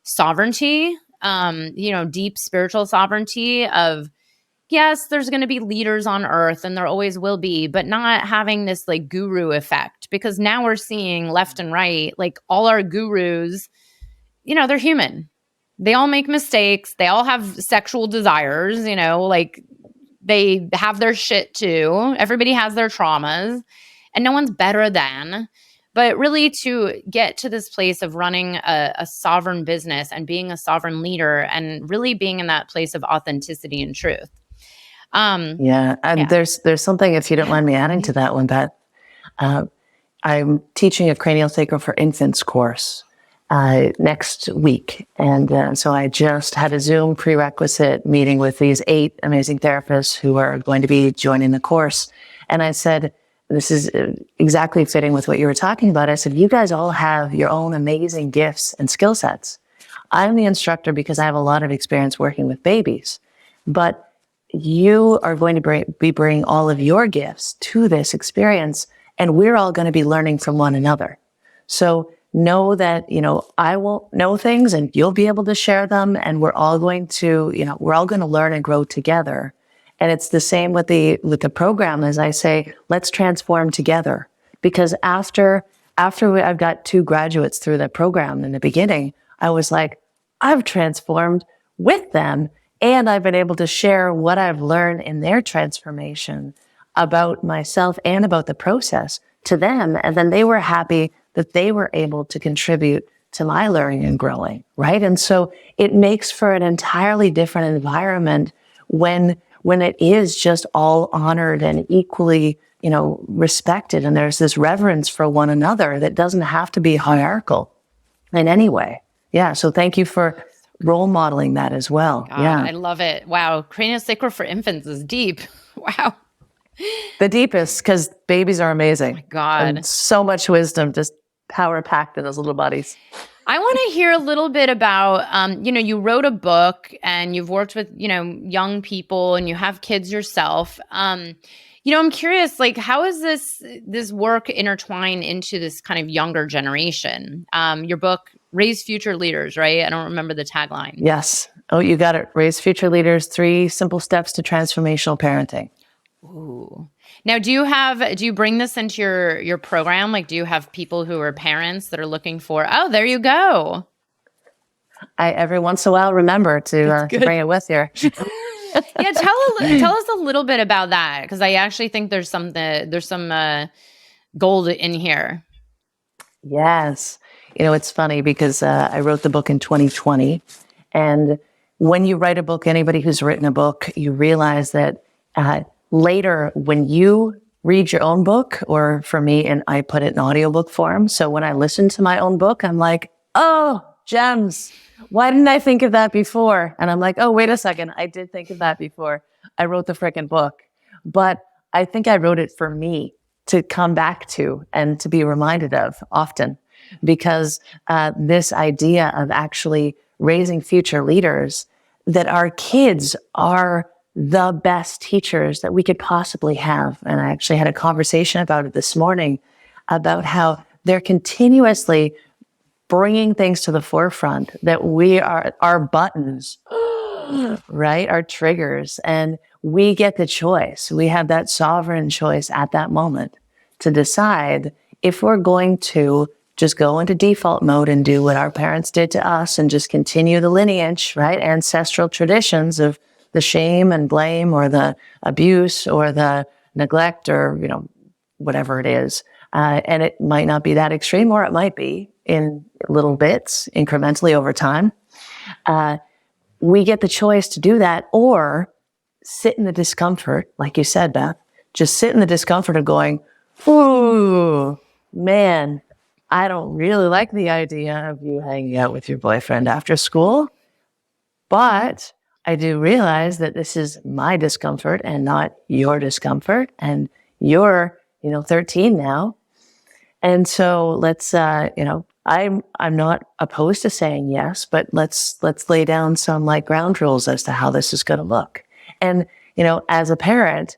sovereignty, deep spiritual sovereignty of yes, there's going to be leaders on earth and there always will be, but not having this like guru effect, because now we're seeing left and right, like all our gurus, they're human. They all make mistakes. They all have sexual desires, like they have their shit too. Everybody has their traumas and no one's better than. But really, to get to this place of running a sovereign business and being a sovereign leader and really being in that place of authenticity and truth. Yeah. And there's something, if you don't mind me adding to that one, Beth. I'm teaching a Cranial Sacral for Infants course next week. And so I just had a Zoom prerequisite meeting with these 8 amazing therapists who are going to be joining the course. And I said, this is exactly fitting with what you were talking about. I said, you guys all have your own amazing gifts and skill sets. I'm the instructor because I have a lot of experience working with babies, but you are going to be bringing all of your gifts to this experience, and we're all going to be learning from one another. So know that, I will know things and you'll be able to share them, and we're all going to learn and grow together. And it's the same with the program. As I say, let's transform together, because after I've got 2 graduates through the program in the beginning, I was like, I've transformed with them, and I've been able to share what I've learned in their transformation about myself and about the process to them. And then they were happy that they were able to contribute to my learning and growing, right? And so it makes for an entirely different environment when it is just all honored and equally, respected. And there's this reverence for one another that doesn't have to be hierarchical in any way. Yeah. So thank you for role modeling that as well. God, yeah. I love it. Wow. Cranial Sacral for Infants is deep. Wow. The deepest, because babies are amazing. Oh my God. And so much wisdom, just power packed in those little bodies. I want to hear a little bit about, you wrote a book and you've worked with, young people and you have kids yourself. I'm curious, like, how is this work intertwined into this kind of younger generation? Your book, Raise Future Leaders, right? I don't remember the tagline. Yes. Oh, you got it. Raise Future Leaders, 3 simple steps to transformational parenting. Ooh. Now, do you bring this into your program? Like, do you have people who are parents that are looking for, oh, there you go. I every once in a while remember to bring it with here. Yeah, tell us a little bit about that, because I actually think there's some gold in here. Yes. It's funny because I wrote the book in 2020. And when you write a book, anybody who's written a book, you realize that later when you read your own book, or for me, and I put it in audiobook form. So when I listen to my own book, I'm like, oh, gems. Why didn't I think of that before? And I'm like, oh, wait a second. I did think of that before I wrote the frickin' book. But I think I wrote it for me to come back to and to be reminded of often, because this idea of actually raising future leaders, that our kids are the best teachers that we could possibly have. And I actually had a conversation about it this morning, about how they're continuously bringing things to the forefront that we are our buttons, right? Our triggers. And we get the choice. We have that sovereign choice at that moment to decide if we're going to just go into default mode and do what our parents did to us and just continue the lineage, right? Ancestral traditions of the shame and blame, or the abuse, or the neglect, or, whatever it is. And it might not be that extreme, or it might be in little bits, incrementally over time. We get the choice to do that, or sit in the discomfort, like you said, Beth. Just sit in the discomfort of going, ooh, man, I don't really like the idea of you hanging out with your boyfriend after school, but I do realize that this is my discomfort and not your discomfort, and you're, 13 now. And so let's, I'm not opposed to saying yes, but let's lay down some ground rules as to how this is going to look. And, as a parent,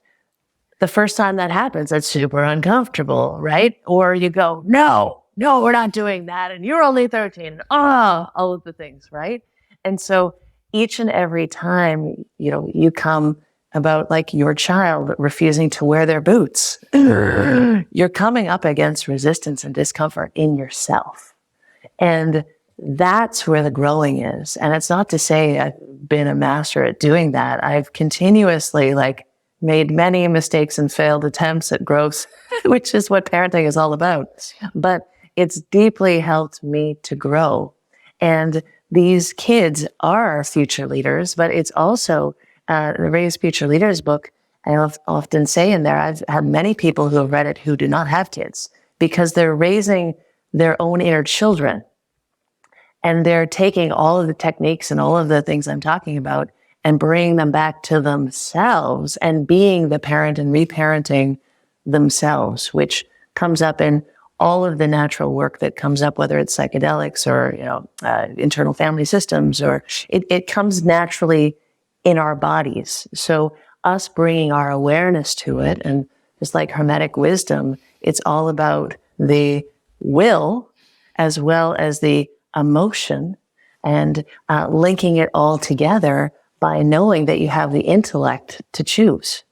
the first time that happens, it's super uncomfortable, right? Or you go, no, we're not doing that. And you're only 13. All of the things, right? And so each and every time, you come about like your child refusing to wear their boots, you're coming up against resistance and discomfort in yourself. And that's where the growing is. And it's not to say I've been a master at doing that. I've continuously like made many mistakes and failed attempts at growth, which is what parenting is all about. But it's deeply helped me to grow. And these kids are future leaders, but it's also the Raise Future Leaders book. I often say in there, I've had many people who have read it who do not have kids because they're raising their own inner children. And they're taking all of the techniques and all of the things I'm talking about and bringing them back to themselves and being the parent and reparenting themselves, which comes up in all of the natural work that comes up, whether it's psychedelics or, internal family systems, or it comes naturally in our bodies. So us bringing our awareness to it, and just like Hermetic wisdom, it's all about the will as well as the emotion, and linking it all together by knowing that you have the intellect to choose.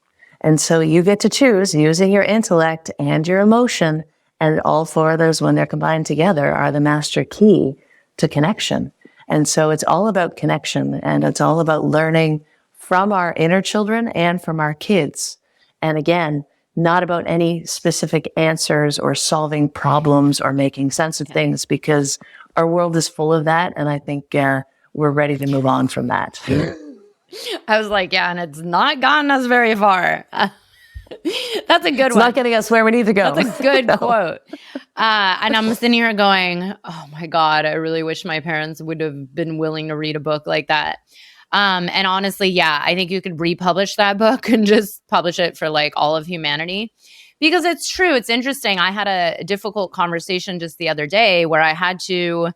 And so you get to choose using your intellect and your emotion, and all four of those, when they're combined together, are the master key to connection. And so it's all about connection, and it's all about learning from our inner children and from our kids. And again, not about any specific answers or solving problems or making sense of things, because our world is full of that. And I think we're ready to move on from that. I was like, yeah, and it's not gotten us very far. That's a good one. It's not getting us where we need to go. That's a good quote. And I'm sitting here going, oh my God, I really wish my parents would have been willing to read a book like that. And honestly, yeah, I think you could republish that book and just publish it for like all of humanity, because it's true. It's interesting. I had a difficult conversation just the other day where I had to,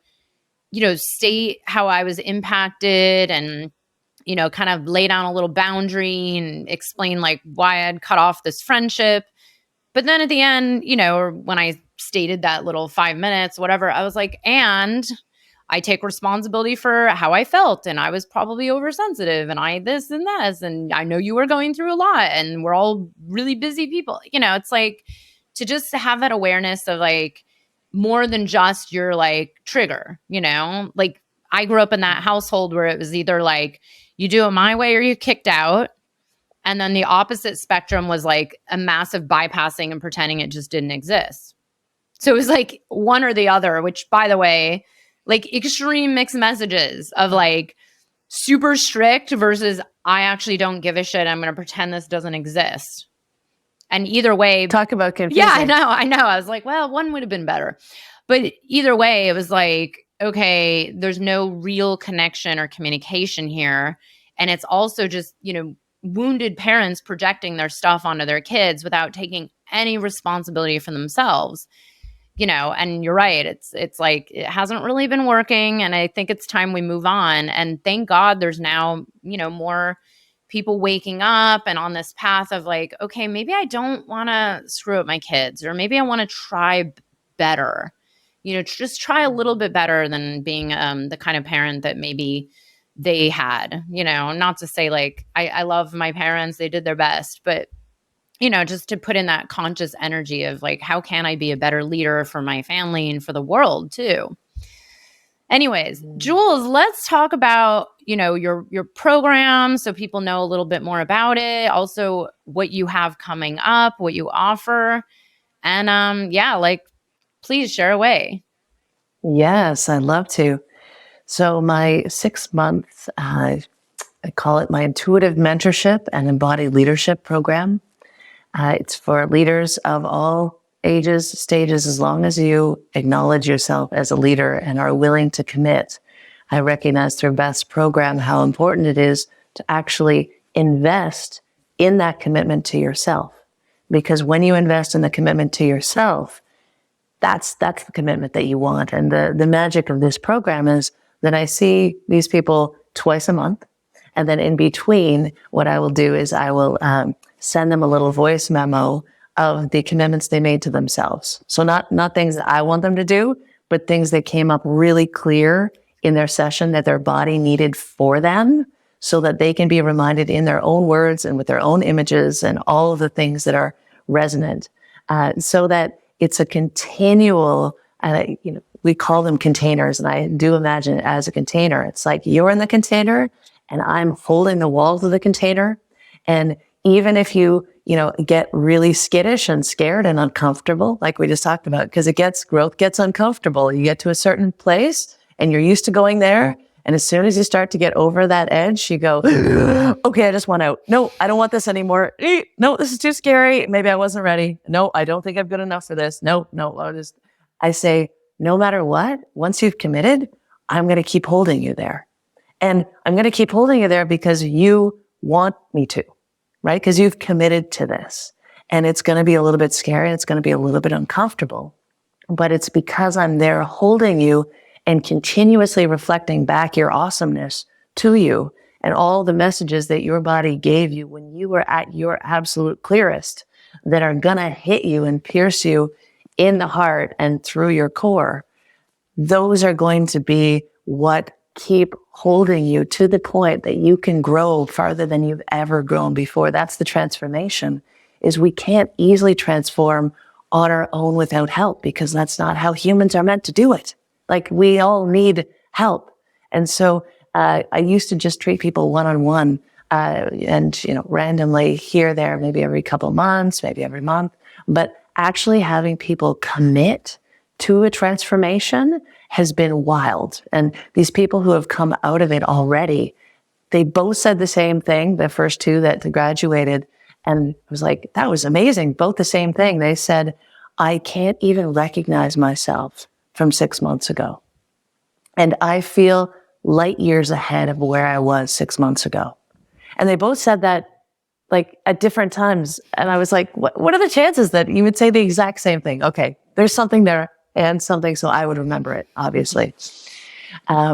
state how I was impacted and, kind of lay down a little boundary and explain like why I'd cut off this friendship. But then at the end, or when I stated that little 5 minutes, whatever, I was like, and I take responsibility for how I felt, and I was probably oversensitive, and I this and this, and I know you were going through a lot, and we're all really busy people. It's like to just have that awareness of like more than just your like trigger, like I grew up in that household where it was either like you do it my way or you kicked out. And then the opposite spectrum was like a massive bypassing and pretending it just didn't exist. So it was like one or the other, which by the way, like extreme mixed messages of like super strict versus I actually don't give a shit. I'm going to pretend this doesn't exist. And either way, talk about confusing. Yeah, I know. I was like, well, one would have been better. But either way, it was like, okay, there's no real connection or communication here. And it's also just, wounded parents projecting their stuff onto their kids without taking any responsibility for themselves. And you're right. It's like, it hasn't really been working. And I think it's time we move on. And thank God there's now, more people waking up and on this path of like, okay, maybe I don't want to screw up my kids, or maybe I want to try better, just try a little bit better than being the kind of parent that maybe they had, not to say like, I love my parents, they did their best, but just to put in that conscious energy of like, how can I be a better leader for my family and for the world too? Anyways, Jules, let's talk about, your program so people know a little bit more about it. Also what you have coming up, what you offer. And please share away. Yes, I'd love to. So my 6 month, I call it my intuitive mentorship and embodied leadership program. It's for leaders of all ages, stages, as long as you acknowledge yourself as a leader and are willing to commit. I recognize through Beth's program how important it is to actually invest in that commitment to yourself. Because when you invest in the commitment to yourself, that's the commitment that you want. And the magic of this program is that I see these people twice a month. And then in between, what I will do is I will send them a little voice memo of the commitments they made to themselves. So not things that I want them to do, but things that came up really clear in their session that their body needed for them. so that they can be reminded in their own words and with their own images and all of the things that are resonant, so that it's a continual, we call them containers, and I do imagine it as a container. It's like you're in the container and I'm holding the walls of the container. And even if you get really skittish and scared and uncomfortable, like we just talked about, because growth gets uncomfortable. You get to a certain place and you're used to going there. And as soon as you start to get over that edge, you go, okay, I just want out. No, I don't want this anymore. No, this is too scary. Maybe I wasn't ready. No, I don't think I'm good enough for this. No, I say, no matter what, once you've committed, I'm going to keep holding you there. And I'm going to keep holding you there because you want me to, right? Because you've committed to this. And it's going to be a little bit scary. It's going to be a little bit uncomfortable. But it's because I'm there holding you and continuously reflecting back your awesomeness to you and all the messages that your body gave you when you were at your absolute clearest that are going to hit you and pierce you in the heart and through your core. Those are going to be what keep holding you to the point that you can grow farther than you've ever grown before. That's the transformation, is we can't easily transform on our own without help, because that's not how humans are meant to do it. Like, we all need help. And so I used to just treat people one-on-one, and randomly here, there, maybe every couple of months, maybe every month. But actually having people commit to a transformation has been wild. And these people who have come out of it already, they both said the same thing, the first two that graduated. And I was like, that was amazing. Both the same thing. They said, I can't even recognize myself from 6 months ago. And I feel light years ahead of where I was 6 months ago. And they both said that like at different times. And I was like, what are the chances that you would say the exact same thing? Okay, there's something there and something, so I would remember it, obviously.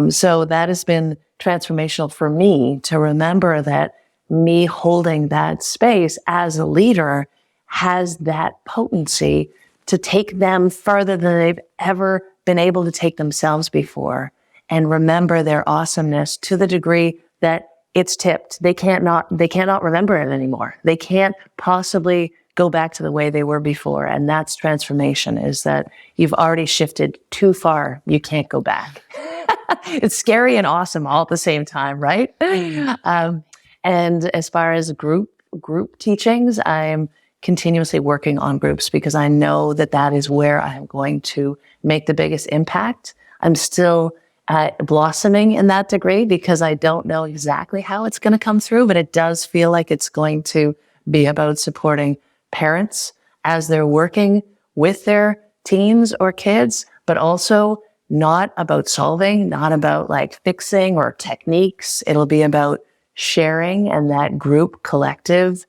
So that has been transformational for me, to remember that me holding that space as a leader has that potency to take them further than they've ever been able to take themselves before, and remember their awesomeness to the degree that it's tipped. They cannot remember it anymore. They can't possibly go back to the way they were before. And that's transformation, is that you've already shifted too far. You can't go back. It's scary and awesome all at the same time, right? And as far as group teachings, I'm continuously working on groups, because I know that that is where I'm going to make the biggest impact. I'm still blossoming in that degree, because I don't know exactly how it's going to come through, but it does feel like it's going to be about supporting parents as they're working with their teens or kids, but also not about solving, not about like fixing or techniques. It'll be about sharing, and that group collective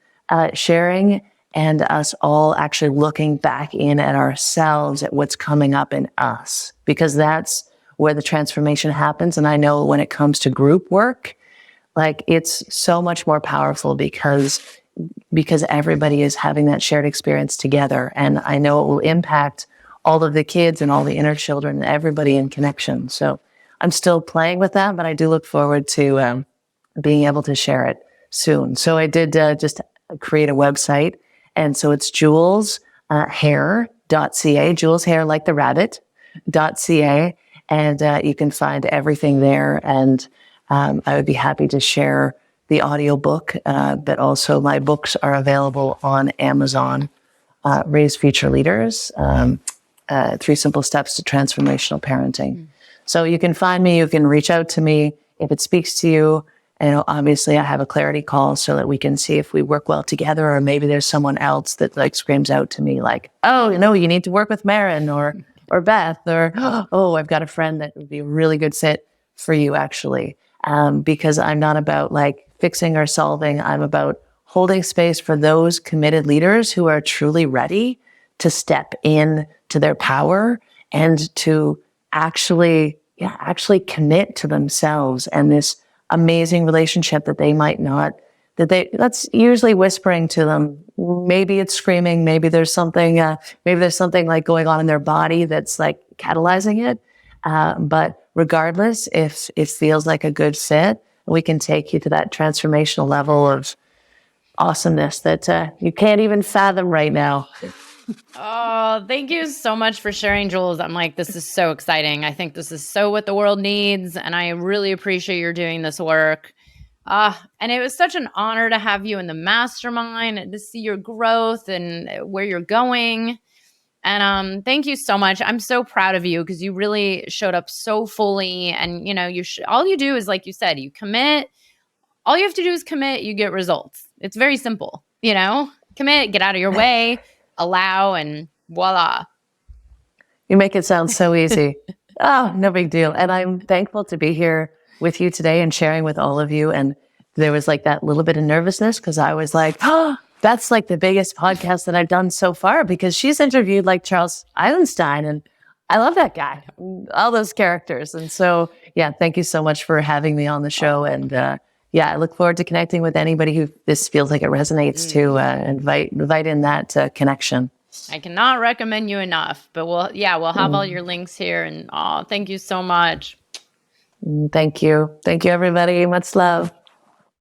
sharing, and us all actually looking back in at ourselves, at what's coming up in us, because that's where the transformation happens. And I know when it comes to group work, like, it's so much more powerful because everybody is having that shared experience together. And I know it will impact all of the kids and all the inner children and everybody in connection. So I'm still playing with that, but I do look forward to being able to share it soon. So I did just create a website. And so it's juleshare.ca, Jules Hare, like the rabbit, .ca. And you can find everything there. And I would be happy to share the audiobook, but also my books are available on Amazon. Raise Future Leaders, 3 Simple Steps to Transformational Parenting. So you can find me, you can reach out to me if it speaks to you. And obviously I have a clarity call so that we can see if we work well together, or maybe there's someone else that like screams out to me like, oh, you need to work with Marin or Beth, or, oh, I've got a friend that would be a really good fit for you, actually. Because I'm not about like fixing or solving. I'm about holding space for those committed leaders who are truly ready to step in to their power and to actually commit to themselves and this amazing relationship that they might not, that's usually whispering to them. Maybe it's screaming. Maybe there's something like going on in their body that's like catalyzing it. But regardless, if it feels like a good fit, we can take you to that transformational level of awesomeness that you can't even fathom right now. Oh, thank you so much for sharing, Jules. I'm like, this is so exciting. I think this is so what the world needs. And I really appreciate you're doing this work. And it was such an honor to have you in the mastermind and to see your growth and where you're going. And thank you so much. I'm so proud of you because you really showed up so fully. And, you know, all you do is, like you said, you commit. All you have to do is commit, you get results. It's very simple, you know, commit, get out of your way, allow, and voila. You make it sound so easy. Oh, no big deal. And I'm thankful to be here with you today and sharing with all of you. And there was like that little bit of nervousness because I was like, oh, that's like the biggest podcast that I've done so far because she's interviewed like Charles Eilenstein. And I love that guy, all those characters. And so, yeah, thank you so much for having me on the show. And yeah, I look forward to connecting with anybody who this feels like it resonates to invite in that connection. I cannot recommend you enough, but we'll have all your links here. And thank you so much. Thank you. Thank you, everybody. Much love.